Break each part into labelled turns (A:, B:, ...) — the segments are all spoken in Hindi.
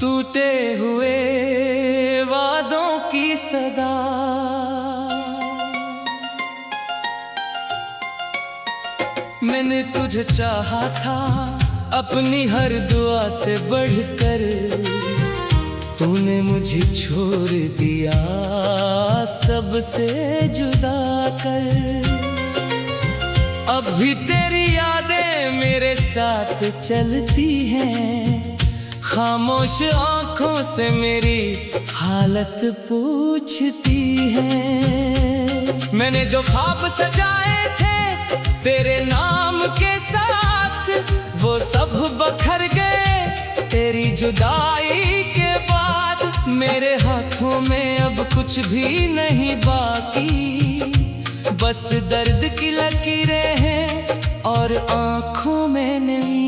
A: टूटे हुए वादों की सदा, मैंने तुझे चाहा था अपनी हर दुआ से बढ़कर, तूने मुझे छोड़ दिया सबसे जुदा कर। अब भी तेरी यादें मेरे साथ चलती हैं, खामोश आंखों से मेरी हालत पूछती है। मैंने जो ख्वाब सजाए थे तेरे नाम के साथ, वो सब बखर गए तेरी जुदाई के बाद। मेरे हाथों में अब कुछ भी नहीं बाकी, बस दर्द की लकीरें हैं और आंखों में नमी।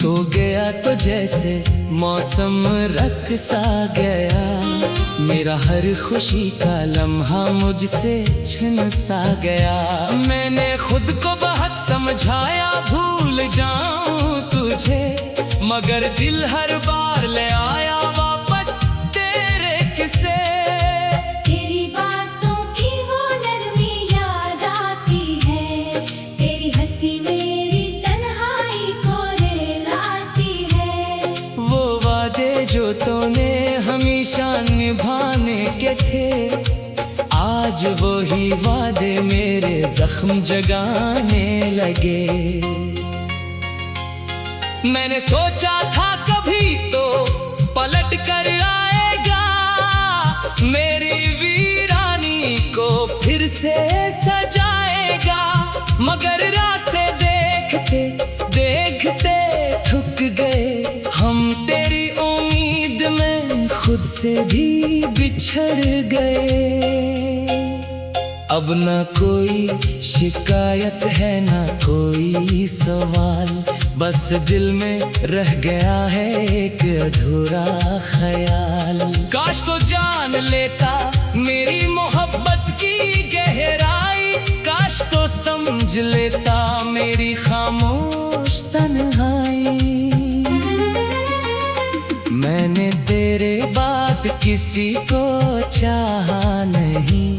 A: तो गया तो जैसे मौसम रख सा गया, मेरा हर खुशी का लम्हा मुझसे छिन सा गया। मैंने खुद को बहुत समझाया भूल जाऊं तुझे, मगर दिल हर बार ले आया वापस तेरे किस्से।
B: तेरी बातों की वो नरमी याद आती है, तेरी हंसी मेरी तन्हाई को रुलाती है।
A: वो वादे जो तूने हमेशा निभाने के थे, आज वही वादे मेरे जख्म जगाने लगे। मैंने सोचा था कभी तो पलट कर आएगा, मेरी वीरानी को फिर से सजाएगा। मगर रास्ते देखते देखते थक गए हम, तेरी उम्मीद में खुद से भी बिछड़ गए। अब न कोई शिकायत है न कोई सवाल, बस दिल में रह गया है एक अधूरा ख्याल। काश तो जान लेता मेरी मोहब्बत की गहराई, काश तो समझ लेता मेरी खामोश तन्हाई। मैंने तेरे बाद किसी को चाहा नहीं,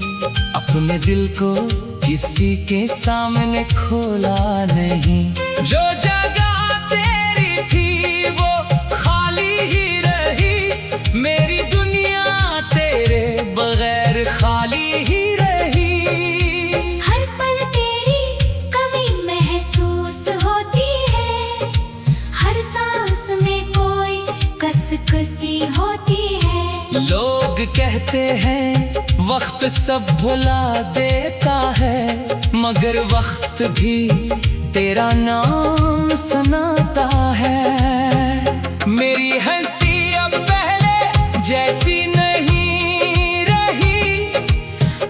A: अपने दिल को किसी के सामने खोला नहीं। जो जगह तेरी थी वो खाली ही रही, मेरी दुनिया तेरे बगैर खाली ही रही।
B: हर पल तेरी कमी महसूस होती है, हर सांस में कोई कसकसी होती है।
A: लोग कहते हैं वक्त सब भुला देता है, मगर वक्त भी तेरा नाम सुनाता है। मेरी हंसी अब पहले जैसी नहीं रही,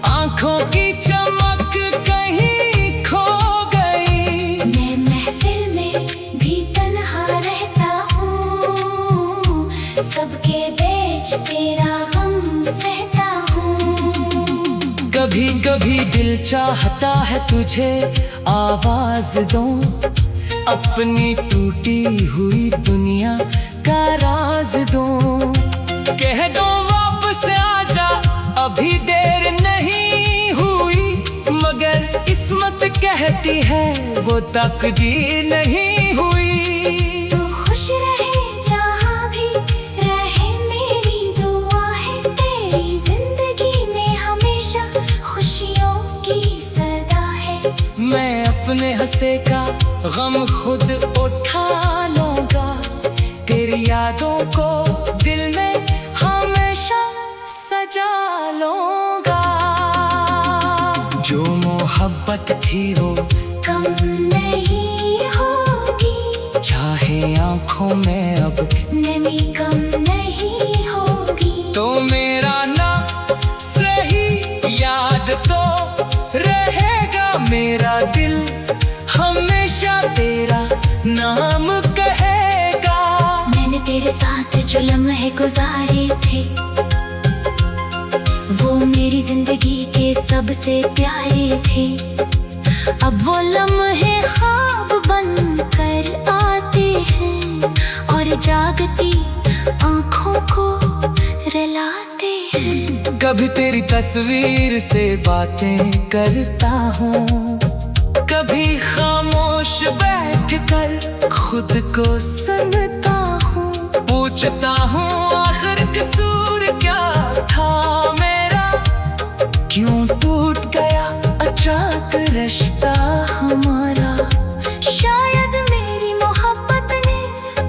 A: आंखों की चमक कहीं खो गई।
B: मैं महफिल में भी तन्हा रहता हूँ, सबके बीच तेरा गम सहता हूँ।
A: कभी कभी दिल चाहता है तुझे आवाज दूं, अपनी टूटी हुई दुनिया का राज दूं। कह दो वापस आजा अभी देर नहीं हुई, मगर किस्मत कहती है वो तकदीर नहीं हुई।
B: तू खुश रहे जहाँ भी रहे, मेरी दुआ है तेरी जिंदगी में हमेशा खुशियों की सदा है।
A: मैं अपने हंसे का गम खुद उठा लूंगा, तेरी यादों को दिल में हमेशा सजा लूंगा। जो मोहब्बत थी वो
B: कम नहीं होगी,
A: चाहे आंखों में अब
B: नमी कम नहीं होगी।
A: तो मेरा ना सही याद तो रहेगा, मेरा दिल हमेशा तेरा नाम कहेगा।
B: मैंने तेरे साथ जो लम्हे गुजारे थे, वो मेरी जिंदगी के सबसे प्यारे थे। अब वो लम्हे ख्वाब बन कर आते हैं, और जागती आँखों को रुलाते हैं।
A: कभी तेरी तस्वीर से बातें करता हूँ, कभी खामोश बैठ कर खुद को सुनता हूँ। पूछता हूँ आखिर कसूर क्या था मेरा, क्यों टूट गया अचानक रिश्ता हमारा।
B: शायद मेरी मोहब्बत में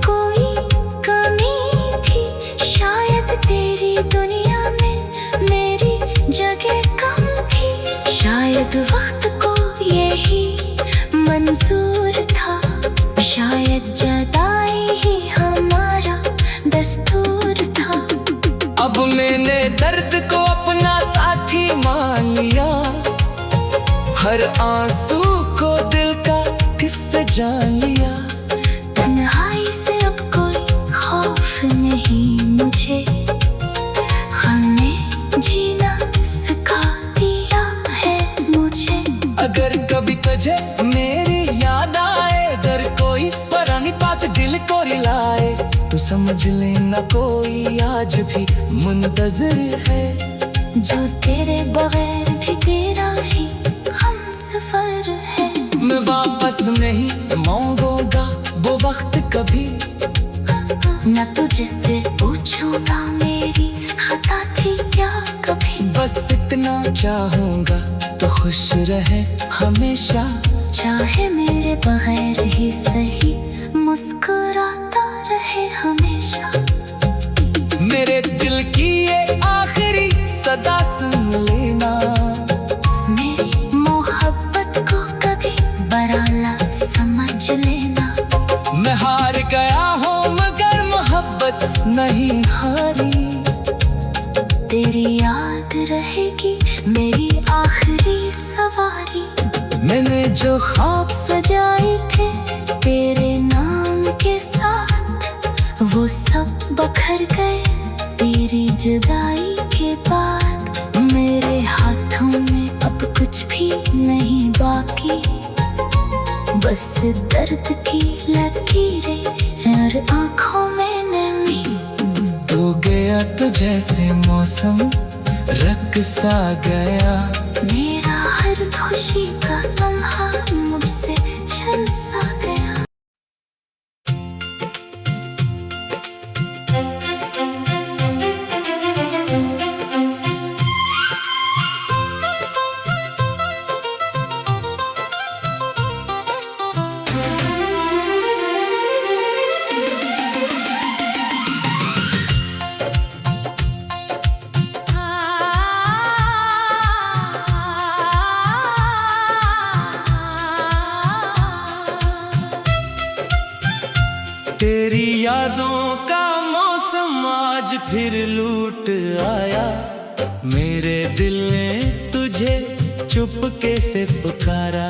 B: कोई कमी थी, शायद तेरी दुनिया में मेरी जगह कम थी। शायद वक्त को यही मंजूर था, शायद जुदाई ही हमारा दस्तूर था।
A: अब मैंने दर्द को अपना साथी मान लिया, हर आंसू को दिल का किस्सा जान लिया।
B: तन्हाई से अब कोई खौफ नहीं मुझे, हमने जीना सिखा दिया है मुझे।
A: अगर कभी तुझे मेरी याद आए, अगर कोई पुरानी बात दिल को रिलाए, तो समझ लेना कोई आज भी मुंतज़िर है।
B: जो तेरे बगैर भी तेरा ही हम सफर है।
A: मैं वापस नहीं मांगूंगा वो वक्त कभी,
B: न तुझसे पूछूंगा मेरी खता थी क्या कभी।
A: बस इतना चाहूंगा तो खुश रहे हमेशा,
B: चाहे मेरे बगैर ही सही मुस्कुराता रहे हमेशा।
A: मेरे दिल की ये आखिरी सदा सुन लेना,
B: मेरी मोहब्बत को कभी बड़ा ना समझ लेना।
A: मैं हार गया हूँ मगर मोहब्बत नहीं हारी।
B: तेरी याद रहेगी मेरी आखिरी सवारी।
A: मैंने जो ख्वाब
B: सजाए थे तेरे नाम के साथ, वो सब बखर गए तेरी जुदाई के बाद। मेरे हाथों में अब कुछ भी नहीं बाकी, बस दर्द की लकीरें और आँखों में नमी।
A: तू गया तो जैसे मौसम रख सा गया,
B: मेरा हर खुशी का लम्हा मुझसे छन सा गया।
A: तेरी यादों का मौसम आज फिर लूट आया। मेरे दिल ने तुझे चुपके से पुकारा।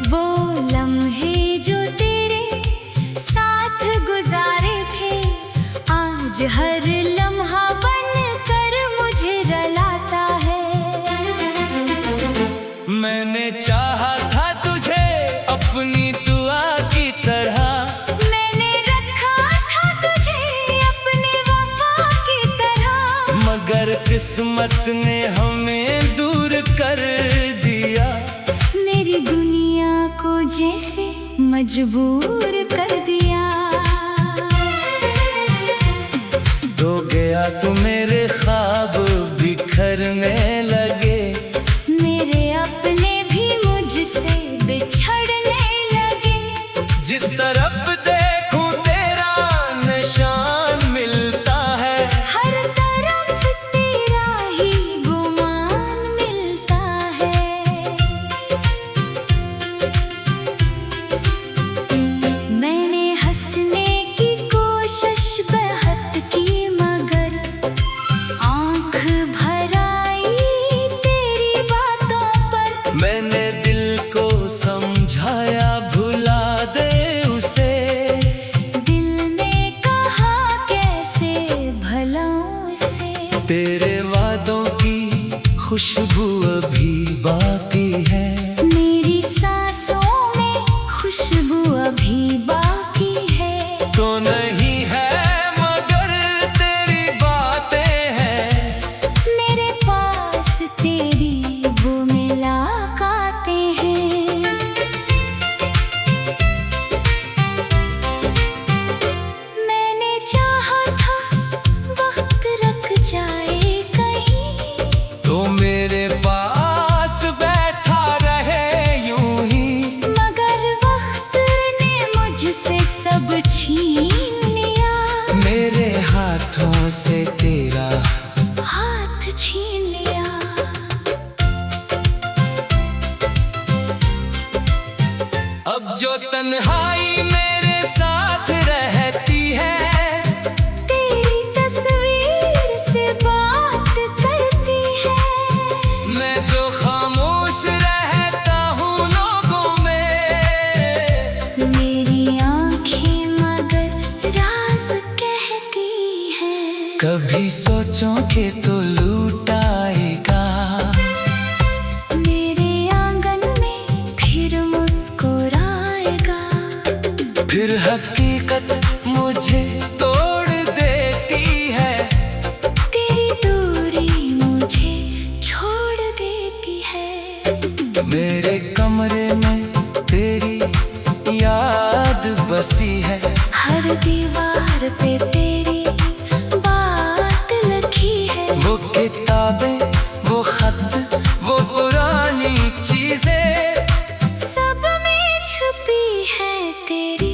B: वो लम्हे जो तेरे साथ गुजारे थे, आज हर लम्हा बन कर मुझे रुलाता है।
A: मैंने चाहा था तुझे अपनी दुआ की तरह,
B: मैंने रखा था तुझे अपने वफा की तरह,
A: मगर किस्मत ने हमें दूर कर दिया।
B: मेरी दुनिया को जैसे मजबूर कर दिया।
A: तो गया तो मेरे ख्वाब बिखरने लगे,
B: मेरे अपने भी मुझसे बिछड़ने लगे।
A: जिस तरफ देखूं तेरा निशान मिलता है,
B: हर तरफ तेरा ही गुमान मिलता है। मैंने हंसने की कोशिश बहुत की, मगर आँख भर आई तेरी बातों पर।
A: मैंने दिल को समझाया भुला दे उसे,
B: दिल ने कहा कैसे भलाऊं इसे।
A: तेरे वादों की खुशबू अभी बाकी है,
B: मेरी सांसों में खुशबू अभी बाकी
A: हाथों से तेरा
B: हाथ छीन लिया।
A: अब जो तन्हाई मेरे साथ रहती है,
B: तेरी तस्वीर से बात करती है।
A: मैं जो खामोश रहता हूँ लोगों में,
B: मेरी आँखें मगर राज कहती हैं।
A: कभी सोचों के तो लूट आएगा,
B: मेरे आंगन में फिर मुस्कुराएगा।
A: फिर हकीकत मुझे तोड़ देती है,
B: तेरी दूरी मुझे छोड़ देती है।
A: मेरे कमरे में तेरी याद बसी है,
B: हर दीवार पे तेरी बात लिखी है।
A: वो किताबें, वो खत, वो पुरानी चीजें,
B: सब में छुपी है तेरी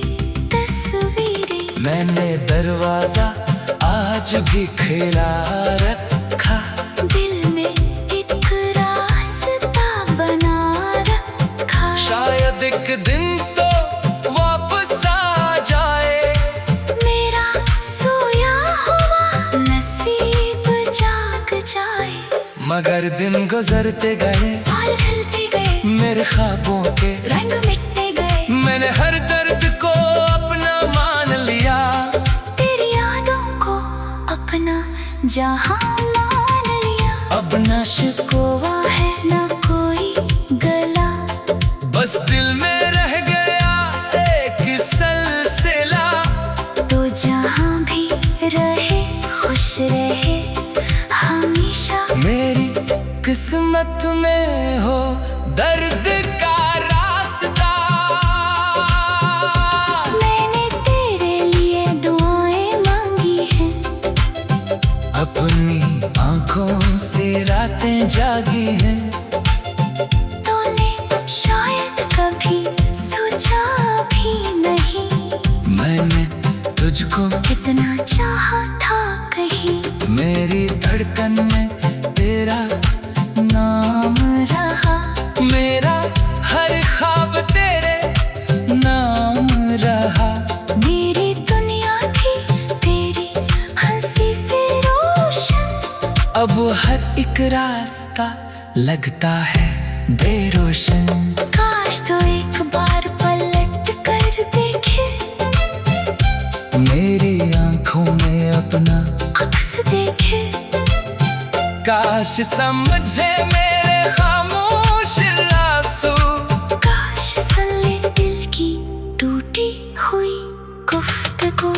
B: तस्वीरें।
A: मैंने दरवाजा आज भी खुला रखा,
B: दिल में एक रास्ता बना रखा।
A: शायद एक दिन तो वापस आ जाए।
B: मेरा सोया हुआ नसीब जाग जाए।
A: मगर दिन गुजरते गए,
B: साल ढलते गए,
A: मेरे ख्वाबों के
B: रंग मिटते गए।
A: मैंने हर दर्द को अपना मान लिया,
B: तेरी यादों को अपना जहां मान लिया। अब न शिकवा है न कोई गला,
A: बस दिल में रह गया एक सिलसिला।
B: तो जहां भी रहे खुश रहे हमेशा।
A: मेरी किस्मत में हो दर्द का रास्ता,
B: मैंने तेरे लिए दुआएं मांगी हैं।
A: अपनी आंखों से रातें जागी हैं।
B: तूने शायद कभी सोचा भी नहीं,
A: मैंने तुझको
B: कितना चाहा था कहीं।
A: मेरी धड़कन में तेरा नाम
B: रहा
A: मेरा हर ख्वाब तेरे नाम रहा।
B: मेरी दुनिया थी तेरी हंसी से रोशन।
A: अब हर एक रास्ता लगता है बेरोशन।
B: काश तो एक बार पलट कर देखे,
A: मेरी आंखों में अपना
B: अक्स देखे।
A: काश समझे मेरे खामोश आंसू,
B: काश सुन ले दिल की टूटी हुई गुफ्तगू।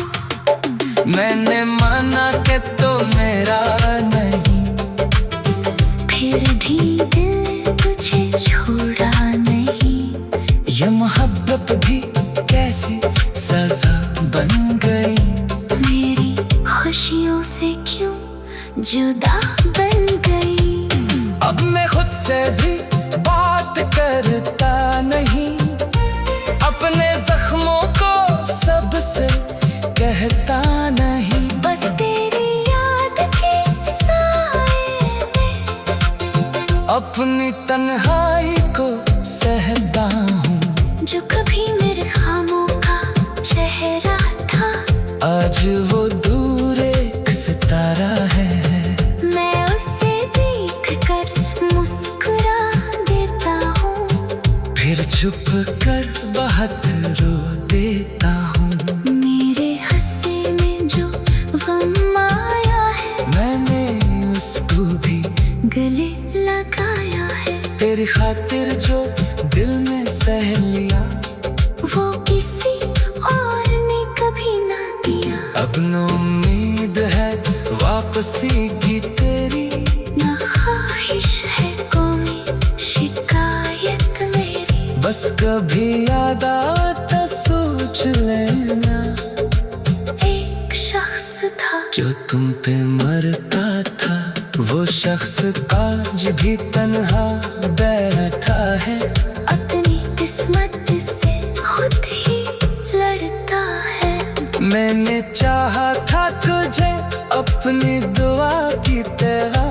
A: मैंने माना कि तो मेरा नहीं,
B: फिर भी दिल तुझे छोड़ा नहीं।
A: ये मोहब्बत भी कैसी सजा बन गई।
B: मेरी खुशियों से क्यों जुदा बन गई।
A: अब मैं खुद से भी बात करता नहीं, अपने जख्मों को सबसे कहता नहीं।
B: बस तेरी याद के साए में
A: अपनी तन्हाई को सहता हूँ,
B: जो कभी मेरे खामों का चेहरा था।
A: आज वो दूर एक सितारा है।
B: मैं उसे देख कर मुस्कुरा देता हूँ,
A: फिर छुप कर बहुत रो देता हूँ।
B: मेरे हंसे में जो गम आया है,
A: मैंने उसको भी
B: गले लगाया है।
A: तेरी खातिर जो दिल में सह लिया,
B: वो किसी और ने कभी ना दिया।
A: अब न उम्मीद है वापसी की तेरी,
B: ना ख्वाहिश है कोई शिकायत मेरी।
A: बस कभी याद आता सोच लेना,
B: एक शख्स था
A: जो तुम पे मरता था। वो शख्स आज भी तन्हा बैठा है,
B: अपनी किस्मत से खुद ही लड़ता है।
A: मैंने चाहा था तुझे अपनी दुआ की तरह।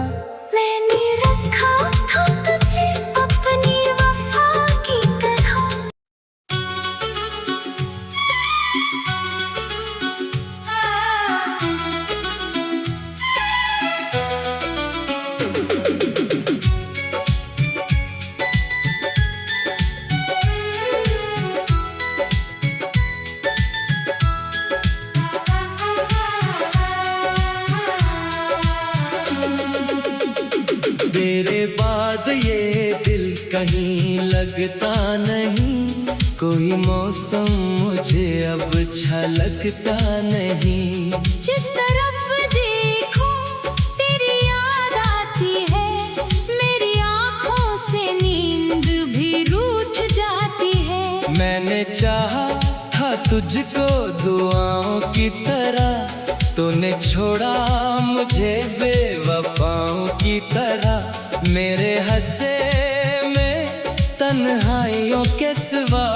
B: मैंने रखा था तुझे अपनी वफा की तरह।
A: तेरे बाद ये दिल कहीं लगता नहीं, कोई मौसम मुझे अब छलकता नहीं।
B: जिस तरफ देखो तेरी याद आती है, मेरी आँखों से नींद भी रूठ जाती है।
A: मैंने चाहा था तुझको दुआओं की तरह, तूने छोड़ा मुझे बेवफाओं की तरह। मेरे हंसे में तन्हाइयों के सिवा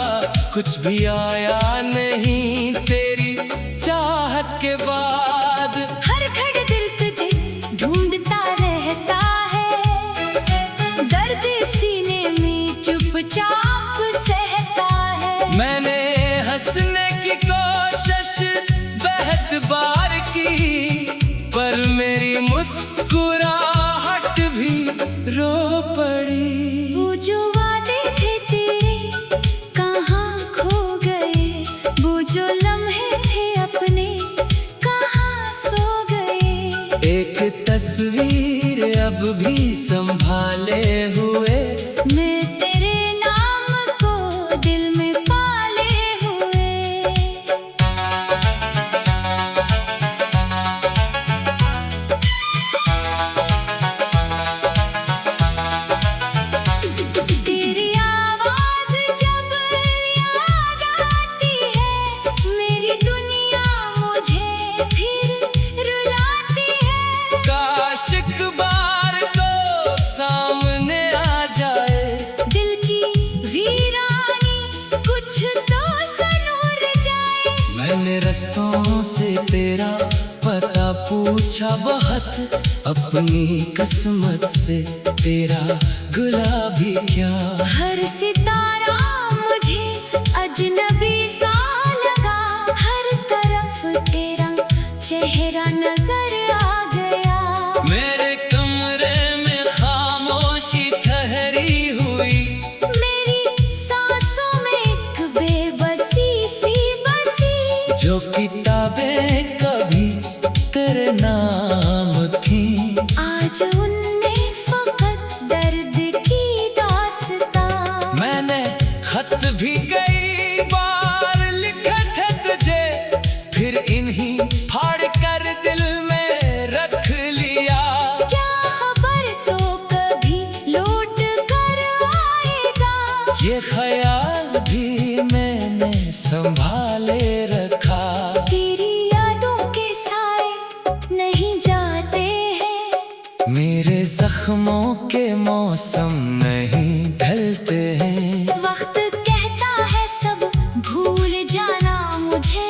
A: कुछ भी आया नहीं तेरी चाहत के बाद।
B: हर घड़ी दिल तुझे ढूंढता रहता है, दर्द सीने में चुपचाप सहता है।
A: मैंने हंसने की कोशिश बेहद बार की, पर मेरी मुस्कुराहट भी रो पड़ी।
B: वो जो वादे थे तेरे कहाँ खो गए, वो जो लम्हे थे अपने कहाँ सो गए।
A: एक तस्वीर अब भी संभाले हुए,
B: मैं तेरे नाम को दिल में पाले हुए। तेरी आवाज जब याद आती है, मेरी दुनिया मुझे फिर रुलाती है।
A: काश एक बार तो सामने आ जाए,
B: दिल की वीरानी कुछ तो सनूर जाए।
A: मैंने रस्तों से तेरा पता पूछा बहुत, अपनी किस्मत से तेरा गुलाबी क्या।
B: हर सितारा मुझे अजनबी सा लगा, हर तरफ तेरा चेहरा नजर आ गया।
A: मेरे कमरे में खामोशी ठहरी हुई,
B: मेरी सांसों में एक बेबसी सी बसी।
A: जो किताबें कभी तेरे नाम थी,
B: आज उनमें फकत दर्द की दास्तां।
A: मैंने खत भी कई बार लिखे थे तुझे, फिर इन्हीं फाड़ कर दिल में रख लिया।
B: क्या खबर तो कभी लौट कर आएगा,
A: ये ख्याल भी मैंने संभाले रखा।
B: तेरी यादों के साए नहीं जाते हैं,
A: मेरे जख्मों के मौसम नहीं ढलते हैं।
B: वक्त कहता है सब भूल जाना मुझे,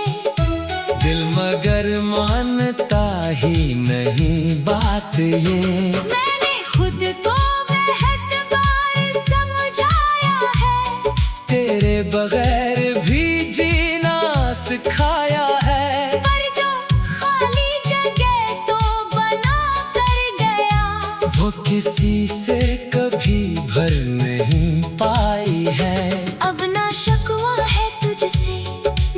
A: दिल मगर मानता ही नहीं बात ये।
B: मैंने खुद को बेहद बार समझाया है,
A: तेरे बगैर भी जीना सिखाया है।
B: पर जो खाली जगह तो बना कर गया,
A: वो किसी से कभी भर नहीं पाई है।
B: अब ना शकवा है तुझसे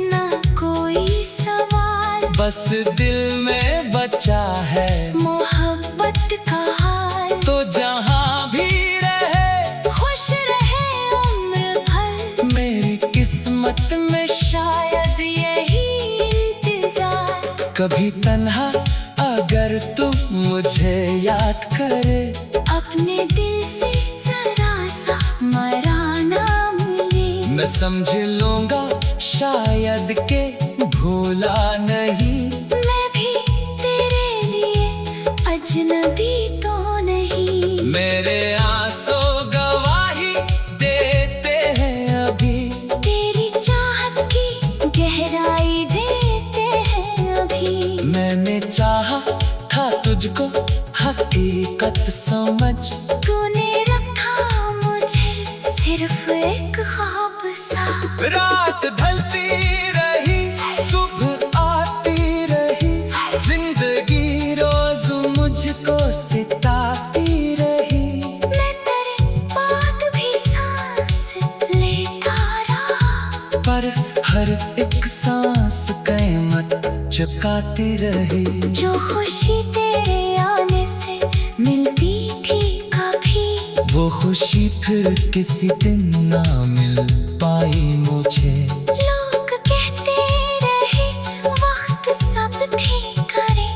B: ना कोई सवाल,
A: बस दिल में बचा है
B: मोहब्बत का हाल।
A: तो जहाँ भी रहे
B: खुश रहे उम्र भर,
A: मेरी किस्मत में
B: शायद यही इंतजार।
A: कभी तन्हा अगर तू मुझे याद करे,
B: अपने दिल से जरा सा मराना मिले।
A: मैं समझ लूंगा शायद के भूला नहीं।
B: मैं भी तेरे लिए अजनबी तो नहीं,
A: मेरे आंसू गवाही देते हैं अभी,
B: तेरी चाहत की गहराई देते हैं अभी।
A: मैंने चाहा तुझको हकीकत समझ।
B: तूने रखा मुझे सिर्फ एक ख्वाब सा।
A: रात ढलती रही, सुबह आती रही, जिंदगी रोज मुझको सिताती रही।
B: मैं तेरे बाद भी सांस लेता रहा,
A: पर हर एक सांस क़यामत चुकाती रही।
B: जो खुशी तेरे आने से मिलती थी कभी,
A: वो खुशी फिर किसी दिन ना मिल पाई मुझे।
B: लोग कहते रहे वक्त सब ठीक करे,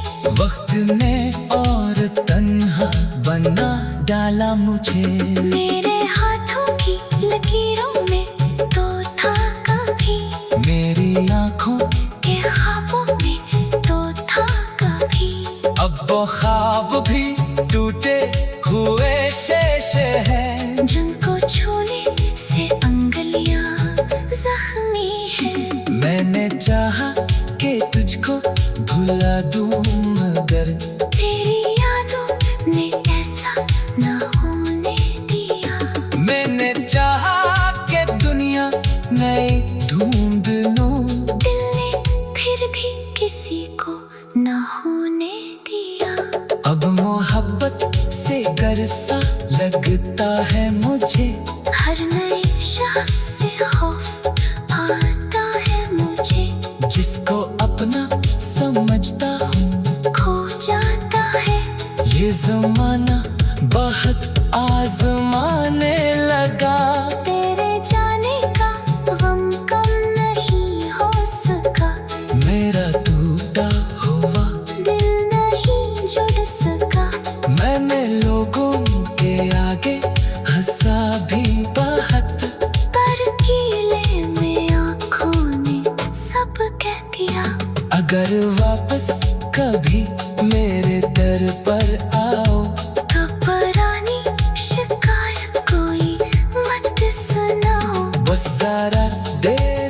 A: वक्त ने और तन्हा बना डाला मुझे।
B: मेरे हाथों की लकीरों में तो था कभी,
A: मेरी आँखों
B: के ख्वाबों में तो था कभी।
A: अब वो ख्वाब भी टूटे हुए शेष हैं,
B: जिनको छूने से अंगलियां जख्मी हैं।
A: मैंने चाहा कि तुझको भुला दूं, मगर
B: तेरी यादों ने ऐसा न होने दिया।
A: मैंने चाहा कि दुनिया नई ढूंढ लूं,
B: दिल ने फिर भी किसी को न होने दिया।
A: अब मोहब्बत से गर सा लगता है मुझे।
B: हर नए शख्स से खौफ आता है मुझे,
A: जिसको अपना समझता हूँ
B: खो जाता है।
A: ये जमाना बहुत आजमाने लगा।
B: तेरे जाने का गम कम नहीं हो सका,
A: मेरा टूटा हुआ
B: दिल नहीं जुड़ सका।
A: मैंने लोगों के आगे हंसा भी बहुत,
B: पर कीले में आँखों ने सब कह दिया।
A: अगर वापस कभी मेरे दर पर आओ,
B: तो पुरानी शिकायत कोई मत सुनाओ।
A: बस जरा देर